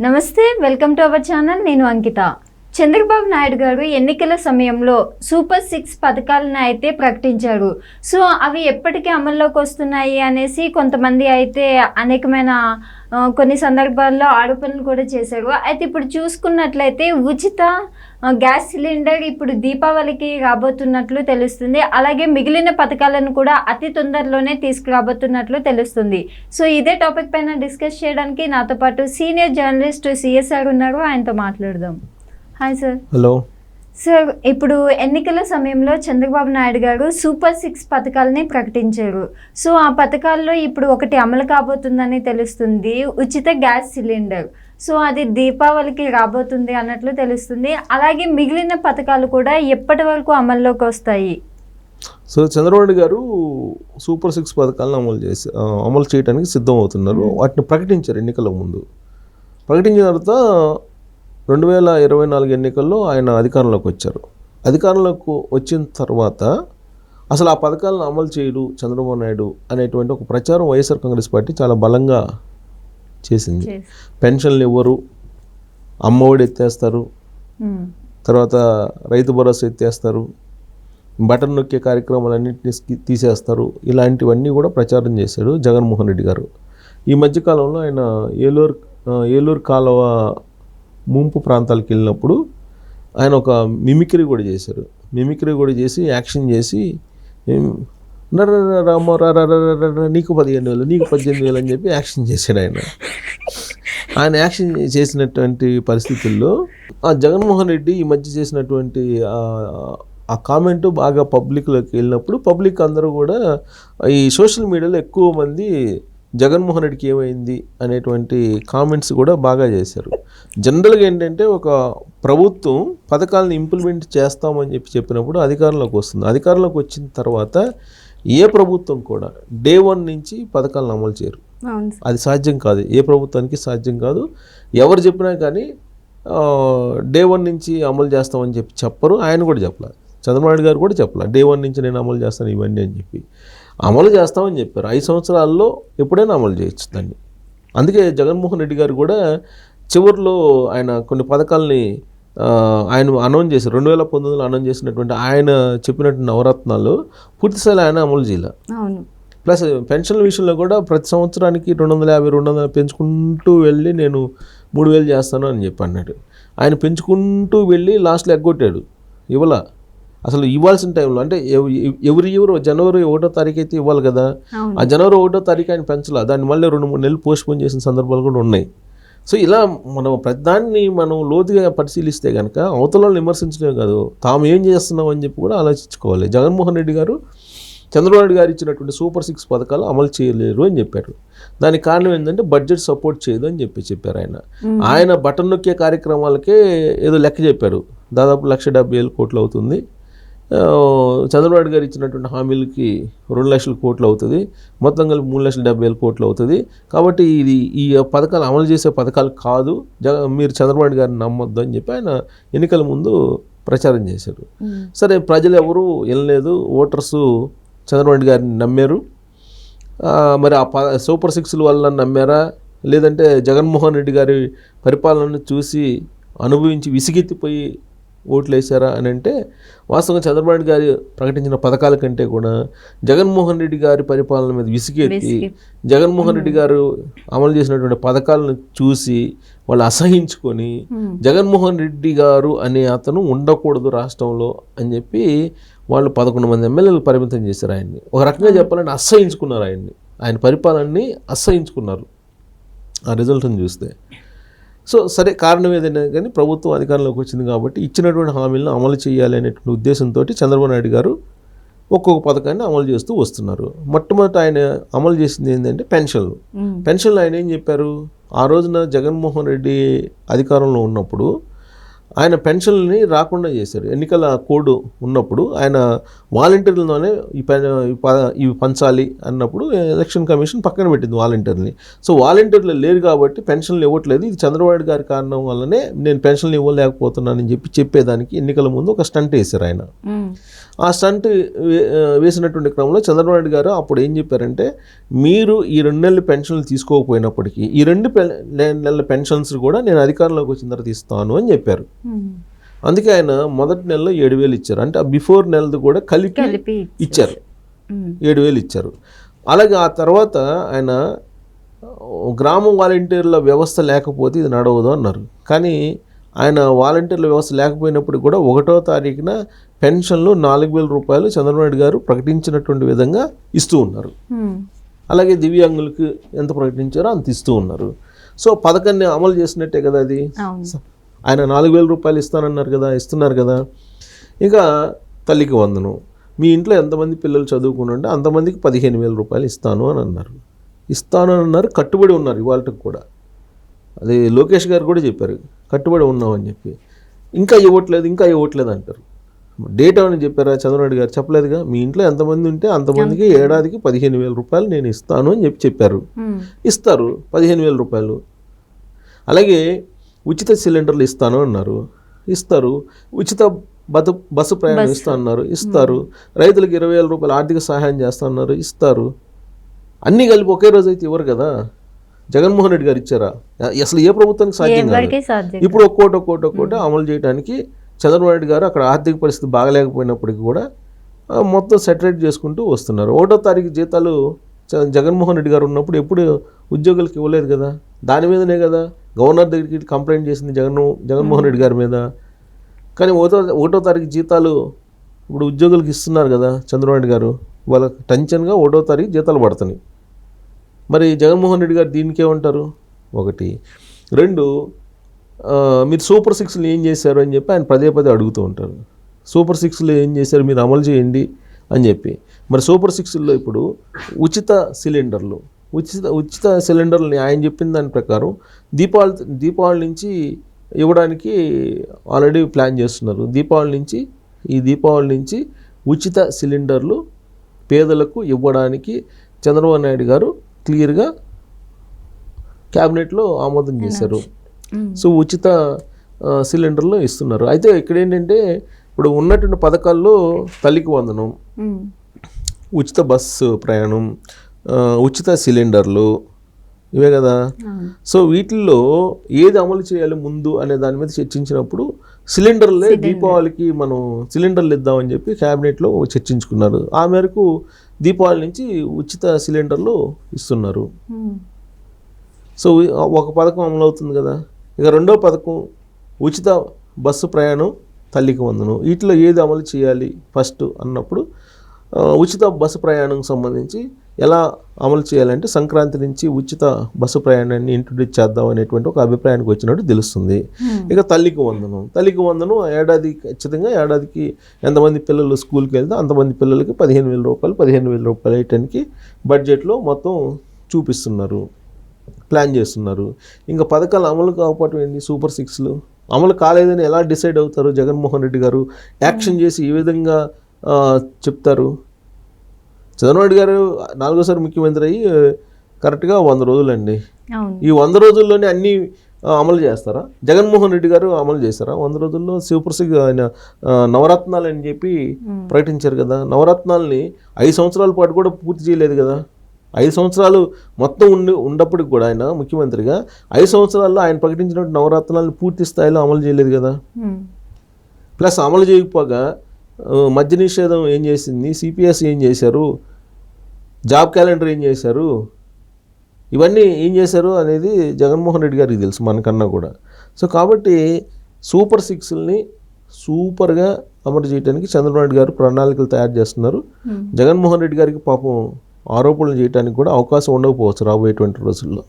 నమస్తే, welcome to our channel. నేను అంకిత. చంద్రబాబు నాయుడు గారు ఎన్నికల సమయంలో సూపర్ 6 పథకాలను అయితే ప్రకటించారు. సో అవి ఎప్పటికీ అమల్లోకి వస్తున్నాయి అనేసి కొంతమంది అయితే అనేకమైన కొన్ని సందర్భాల్లో ఆరోపణలు కూడా చేశారు. అయితే ఇప్పుడు చూసుకున్నట్లయితే ఉచిత గ్యాస్ సిలిండర్ ఇప్పుడు దీపావళికి రాబోతున్నట్లు తెలుస్తుంది. అలాగే మిగిలిన పథకాలను కూడా అతి తొందరలోనే తీసుకురాబోతున్నట్లు తెలుస్తుంది. సో ఇదే టాపిక్ పైన డిస్కస్ చేయడానికి నాతో పాటు సీనియర్ జర్నలిస్ట్ సిఎస్ఆర్ ఉన్నారు. ఆయనతో మాట్లాడదాం. Hi sir. హలో సార్, ఇప్పుడు ఎన్నికల సమయంలో చంద్రబాబు నాయుడు గారు సూపర్ 6 పథకాలని ప్రకటించారు. సో ఆ పథకాల్లో ఇప్పుడు ఒకటి అమలు కాబోతుందని తెలుస్తుంది, ఉచిత గ్యాస్ సిలిండర్. సో అది దీపావళికి రాబోతుంది అన్నట్లు తెలుస్తుంది. అలాగే మిగిలిన పథకాలు కూడా ఎప్పటి వరకు అమల్లోకి వస్తాయి? సో చంద్రబాబు గారు సూపర్ 6 పథకాలను అమలు చేయడానికి సిద్ధం అవుతున్నారు. వాటిని ప్రకటించారు ఎన్నికల ముందు. ప్రకటించిన తర్వాత 2024 ఎన్నికల్లో ఆయన అధికారంలోకి వచ్చారు. అధికారంలోకి వచ్చిన తర్వాత అసలు ఆ పథకాలను అమలు చేయడు చంద్రబాబు నాయుడు అనేటువంటి ఒక ప్రచారం వైఎస్ఆర్ కాంగ్రెస్ పార్టీ చాలా బలంగా చేసింది. పెన్షన్లు ఇవ్వరు, అమ్మఒడి ఎత్తేస్తారు, తర్వాత రైతు భరోసా ఎత్తేస్తారు, బటన్ నొక్కే కార్యక్రమాలన్నింటినీ తీసేస్తారు, ఇలాంటివన్నీ కూడా ప్రచారం చేశాడు జగన్మోహన్ రెడ్డి గారు. ఈ మధ్యకాలంలో ఆయన ఏలూరు కాలువ ముంపు ప్రాంతాలకు వెళ్ళినప్పుడు ఆయన ఒక మిమిక్రీ కూడా చేశారు. మిమిక్రీ కూడా చేసి యాక్షన్ చేసి నీకు 15,000 నీకు 18,000 అని చెప్పి యాక్షన్ చేశాడు. ఆయన యాక్షన్ చేసినటువంటి పరిస్థితుల్లో ఆ జగన్మోహన్ రెడ్డి ఈ మధ్య చేసినటువంటి ఆ కామెంటు బాగా పబ్లిక్లోకి వెళ్ళినప్పుడు పబ్లిక్ అందరూ కూడా ఈ సోషల్ మీడియాలో ఎక్కువ మంది జగన్మోహన్ రెడ్డికి ఏమైంది అనేటువంటి కామెంట్స్ కూడా బాగా చేశారు. జనరల్గా ఏంటంటే ఒక ప్రభుత్వం పథకాలను ఇంప్లిమెంట్ చేస్తామని చెప్పినప్పుడు అధికారంలోకి వస్తుంది. అధికారంలోకి వచ్చిన తర్వాత ఏ ప్రభుత్వం కూడా డే 1 నుంచి పథకాలను అమలు చేయరు. అది సాధ్యం కాదు, ఏ ప్రభుత్వానికి సాధ్యం కాదు. ఎవరు చెప్పినా కానీ డే 1 నుంచి అమలు చేస్తామని చెప్పరు. ఆయన కూడా చెప్పలేదు, చంద్రబాబు నాయుడు గారు కూడా చెప్పలేదు డే 1 నుంచి నేను అమలు చేస్తాను ఇవన్నీ అని చెప్పి. అమలు చేస్తామని చెప్పారు. 5 సంవత్సరాల్లో ఎప్పుడైనా అమలు చేయొచ్చు దాన్ని. అందుకే జగన్మోహన్ రెడ్డి గారు కూడా చివరిలో ఆయన కొన్ని పథకాలని ఆయన అనౌన్స్ చేశారు. 2019లో అనౌన్స్ చేసినటువంటి ఆయన చెప్పినట్టు నవరత్నాలు పూర్తిస్థాయిలో ఆయన అమలు చేయాలి. ప్లస్ పెన్షన్ల విషయంలో కూడా ప్రతి సంవత్సరానికి 250 పెంచుకుంటూ వెళ్ళి నేను 3,000 చేస్తాను అని చెప్పి అన్నాడు. ఆయన పెంచుకుంటూ వెళ్ళి లాస్ట్లో ఎగ్గొట్టాడు, ఇవ్వాల. అసలు ఇవ్వాల్సిన టైంలో అంటే ఎవరి జనవరి 1వ తారీఖు అయితే ఇవ్వాలి కదా, ఆ జనవరి 1వ తారీఖు ఆయన పెంచలా. దాన్ని మళ్ళీ 2-3 నెలలు పోస్ట్పోన్ చేసిన సందర్భాలు కూడా ఉన్నాయి. సో ఇలా మనం ప్రతిదాన్ని మనం లోతుగా పరిశీలిస్తే కనుక అవతల విమర్శించడమే కాదు, తాము ఏం చేస్తున్నాం అని చెప్పి కూడా ఆలోచించుకోవాలి. జగన్మోహన్ రెడ్డి గారు చంద్రబాబు నాయుడు గారు ఇచ్చినటువంటి సూపర్ 6 పథకాలు అమలు చేయలేరు అని చెప్పారు. దానికి కారణం ఏంటంటే బడ్జెట్ సపోర్ట్ చేయదు అని చెప్పారు. ఆయన బటన్ నొక్కే కార్యక్రమాలకే ఏదో లెక్క చెప్పారు, దాదాపు 1,70,000 కోట్లు అవుతుంది. చంద్రబాబు గారు ఇచ్చినటువంటి హామీలకి 2 లక్షల కోట్లు అవుతుంది, మొత్తం కలిపి 3,70,000 కోట్లు అవుతుంది. కాబట్టి ఈ పథకాలు అమలు చేసే పథకాలు కాదు, మీరు చంద్రబాబు గారిని నమ్మొద్దు అని చెప్పి ఆయన ఎన్నికల ముందు ప్రచారం చేశారు. సరే, ప్రజలు ఎవరు వినలేదు, ఓటర్సు చంద్రబాబు గారిని నమ్మారు. మరి ఆ సూపర్ 6 వల్ల నమ్మారా, లేదంటే జగన్మోహన్ రెడ్డి గారి పరిపాలనను చూసి అనుభవించి విసిగెత్తిపోయి ఓట్లు వేశారా అని అంటే, వాస్తవంగా చంద్రబాబు గారు ప్రకటించిన పథకాల కంటే కూడా జగన్మోహన్ రెడ్డి గారి పరిపాలన మీద విసిగెత్తి జగన్మోహన్ రెడ్డి గారు అమలు చేసినటువంటి పథకాలను చూసి వాళ్ళు అసహించుకొని జగన్మోహన్ రెడ్డి గారు అనే అతను ఉండకూడదు రాష్ట్రంలో అని చెప్పి వాళ్ళు 11 మంది ఎమ్మెల్యేలు పరిమితం చేశారు ఆయన్ని. ఒక రకంగా చెప్పాలంటే అసహించుకున్నారు ఆయన పరిపాలనని అసహించుకున్నారు ఆ రిజల్ట్ని చూస్తే. సో సరే, కారణం ఏదైనా కానీ ప్రభుత్వం అధికారంలోకి వచ్చింది కాబట్టి ఇచ్చినటువంటి హామీలను అమలు చేయాలి అనేటువంటి ఉద్దేశంతో చంద్రబాబు నాయుడు గారు ఒక్కొక్క పథకాన్ని అమలు చేస్తూ వస్తున్నారు. మొట్టమొదటి ఆయన అమలు చేసింది ఏంటంటే పెన్షన్లు ఆయన ఏం చెప్పారు, ఆ రోజున జగన్మోహన్ రెడ్డి అధికారంలో ఉన్నప్పుడు ఆయన పెన్షన్ని రాకుండా చేశారు. ఎన్నికల కోడ్ ఉన్నప్పుడు ఆయన వాలంటీర్లతోనే ఇవి పంచాలి అన్నప్పుడు ఎలక్షన్ కమిషన్ పక్కన పెట్టింది వాలంటీర్ని. సో వాలంటీర్లు లేరు కాబట్టి పెన్షన్లు ఇవ్వట్లేదు, ఇది చంద్రబాబు గారి కారణం వల్లనే నేను పెన్షన్లు ఇవ్వలేకపోతున్నానని చెప్పేదానికి ఎన్నికల ముందు ఒక స్టంట్ వేశారు ఆయన. ఆ స్టంట్ వేసినటువంటి క్రమంలో చంద్రబాబు గారు అప్పుడు ఏం చెప్పారంటే, మీరు ఈ 2 నెలల పెన్షన్లు తీసుకోకపోయినప్పటికీ ఈ 2 నెలల పెన్షన్స్ కూడా నేను అధికారంలోకి వచ్చిన తర్వాత ఇస్తాను అని చెప్పారు. అందుకే ఆయన మొదటి నెలలో 7,000 ఇచ్చారు. అంటే ఆ బిఫోర్ నెలది కూడా కలిపి ఇచ్చారు, 7,000 ఇచ్చారు. అలాగే ఆ తర్వాత ఆయన గ్రామ వాలంటీర్ల వ్యవస్థ లేకపోతే ఇది నడవదు అన్నారు. కానీ ఆయన వాలంటీర్ల వ్యవస్థ లేకపోయినప్పుడు కూడా 1వ తారీఖున పెన్షన్లు 4,000 రూపాయలు చంద్రబాబు గారు ప్రకటించినటువంటి విధంగా ఇస్తూ ఉన్నారు. అలాగే దివ్యాంగులకు ఎంత ప్రకటించారో అంత ఇస్తూ ఉన్నారు. సో పథకాన్ని అమలు చేసినట్టే కదా అది. ఆయన 4,000 రూపాయలు ఇస్తానన్నారు కదా, ఇస్తున్నారు కదా. ఇంకా తల్లికి వందనం, మీ ఇంట్లో ఎంతమంది పిల్లలు చదువుకుని ఉంటే అంతమందికి 15,000 రూపాయలు ఇస్తాను అని అన్నారు. కట్టుబడి ఉన్నారు ఇవాళకి కూడా. అది లోకేష్ గారు కూడా చెప్పారు, కట్టుబడి ఉన్నామని చెప్పి. ఇంకా ఇవ్వట్లేదు అంటారు. డేట్ అని చెప్పారా చంద్రబాబు గారు? చెప్పలేదుగా. మీ ఇంట్లో ఎంతమంది ఉంటే అంతమందికి ఏడాదికి 15,000 రూపాయలు నేను ఇస్తాను అని చెప్పారు. ఇస్తారు 15,000 రూపాయలు. అలాగే ఉచిత సిలిండర్లు ఇస్తాను అన్నారు, ఇస్తారు. ఉచిత బస్సు ప్రయాణం ఇస్తా అన్నారు, ఇస్తారు. రైతులకు 20,000 రూపాయలు ఆర్థిక సహాయం చేస్తా అన్నారు, ఇస్తారు. అన్నీ కలిపి ఒకే రోజు అయితే ఇవ్వరు కదా. జగన్మోహన్ రెడ్డి గారు ఇచ్చారా? అసలు ఏ ప్రభుత్వానికి సాధ్యం కాదు. ఇప్పుడు ఒక్కోటి అమలు చేయడానికి చంద్రబాబు నాయుడు గారు అక్కడ ఆర్థిక పరిస్థితి బాగలేకపోయినప్పటికీ కూడా మొత్తం సెటరేట్ చేసుకుంటూ వస్తున్నారు. 1వ తారీఖు జీతాలు జగన్మోహన్ రెడ్డి గారు ఉన్నప్పుడు ఎప్పుడు ఉద్యోగులకు ఇవ్వలేదు కదా. దాని మీదనే కదా గవర్నర్ దగ్గరికి కంప్లైంట్ చేసింది జగన్మోహన్ రెడ్డి గారి మీద. కానీ 1వ తారీఖు జీతాలు ఇప్పుడు ఉద్యోగులకు ఇస్తున్నారు కదా చంద్రబాబు గారు. వాళ్ళకి టెన్షన్గా 1వ తారీఖు జీతాలు పడుతున్నాయి. మరి జగన్మోహన్ రెడ్డి గారు దీనికి ఏమంటారు? 1, 2 మీరు సూపర్ 6లు ఏం చేశారు అని చెప్పి ఆయన పదే అడుగుతూ ఉంటారు. సూపర్ 6లు ఏం చేశారు, మీరు అమలు చేయండి అని చెప్పి. మరి సూపర్ 6ల్లో ఇప్పుడు ఉచిత సిలిండర్లని ఆయన చెప్పిన దాని ప్రకారం దీపావళి నుంచి ఇవ్వడానికి ఆల్రెడీ ప్లాన్ చేస్తున్నారు. దీపావళి నుంచి ఉచిత సిలిండర్లు పేదలకు ఇవ్వడానికి చంద్రబాబు నాయుడు గారు క్లియర్గా క్యాబినెట్లో ఆమోదం చేశారు. సో ఉచిత సిలిండర్లు ఇస్తున్నారు. అయితే ఇక్కడ ఏంటంటే ఇప్పుడు ఉన్నటువంటి పథకాల్లో తల్లికి వందనం, ఉచిత బస్సు ప్రయాణం, ఉచిత సిలిండర్లు, ఇవే కదా. సో వీటిల్లో ఏది అమలు చేయాలి ముందు అనే దాని మీద చర్చించినప్పుడు సిలిండర్లే దీపావళికి మనం సిలిండర్లు ఇద్దామని చెప్పి క్యాబినెట్లో చర్చించుకున్నారు. ఆ మేరకు దీపావళి నుంచి ఉచిత సిలిండర్లు ఇస్తున్నారు. సో ఒక పథకం అమలు అవుతుంది కదా. ఇక 2వ పథకం ఉచిత బస్సు ప్రయాణం, తల్లికి వందనం. వీటిలో ఏది అమలు చేయాలి ఫస్ట్ అన్నప్పుడు ఉచిత బస్సు ప్రయాణం సంబంధించి ఎలా అమలు చేయాలంటే సంక్రాంతి నుంచి ఉచిత బస్సు ప్రయాణాన్ని ఇంట్రొడ్యూస్ చేద్దాం అనేటువంటి ఒక అభిప్రాయానికి వచ్చినట్టు తెలుస్తుంది. ఇక తల్లికి వందనం ఖచ్చితంగా ఏడాదికి ఎంతమంది పిల్లలు స్కూల్కి వెళ్తే అంతమంది పిల్లలకి 15,000 రూపాయలు వేయటానికి బడ్జెట్లో మొత్తం చూపిస్తున్నారు, ప్లాన్ చేస్తున్నారు. ఇంకా పథకాలు అమలు కాకపోవటం ఏంటి? సూపర్ 6లు అమలు కాలేదని ఎలా డిసైడ్ అవుతారు? జగన్మోహన్ రెడ్డి గారు యాక్షన్ చేసి ఏ విధంగా చెప్తారు? చంద్రబాబు గారు 4వసారి ముఖ్యమంత్రి అయ్యి కరెక్ట్గా 100 రోజులండి. ఈ 100 రోజుల్లోనే అన్నీ అమలు చేస్తారా? జగన్మోహన్ రెడ్డి గారు అమలు చేస్తారా 100 రోజుల్లో? సూపర్ 6 ఆయన నవరత్నాలు అని చెప్పి ప్రకటించారు కదా. నవరత్నాలని 5 సంవత్సరాల పాటు కూడా పూర్తి చేయలేదు కదా. 5 సంవత్సరాలు మొత్తం ఉన్నప్పటికి కూడా ఆయన ముఖ్యమంత్రిగా 5 సంవత్సరాల్లో ఆయన ప్రకటించినట్టు నవరత్నాలను పూర్తి స్థాయిలో అమలు చేయలేదు కదా. ప్లస్ అమలు చేయకపోగా మద్య నిషేధం ఏం చేసింది, సిపిఎస్ ఏం చేశారు, జాబ్ క్యాలెండర్ ఏం చేశారు, ఇవన్నీ ఏం చేశారు అనేది జగన్మోహన్ రెడ్డి గారికి తెలుసు మనకన్నా కూడా. సో కాబట్టి సూపర్ 6ల్ని సూపర్గా అమలు చేయడానికి చంద్రబాబు నాయుడు గారు ప్రణాళికలు తయారు చేస్తున్నారు. జగన్మోహన్ రెడ్డి గారికి పాపం ఆరోపణలు చేయడానికి కూడా అవకాశం ఉండకపోవచ్చు రాబోయేటువంటి రోజుల్లో.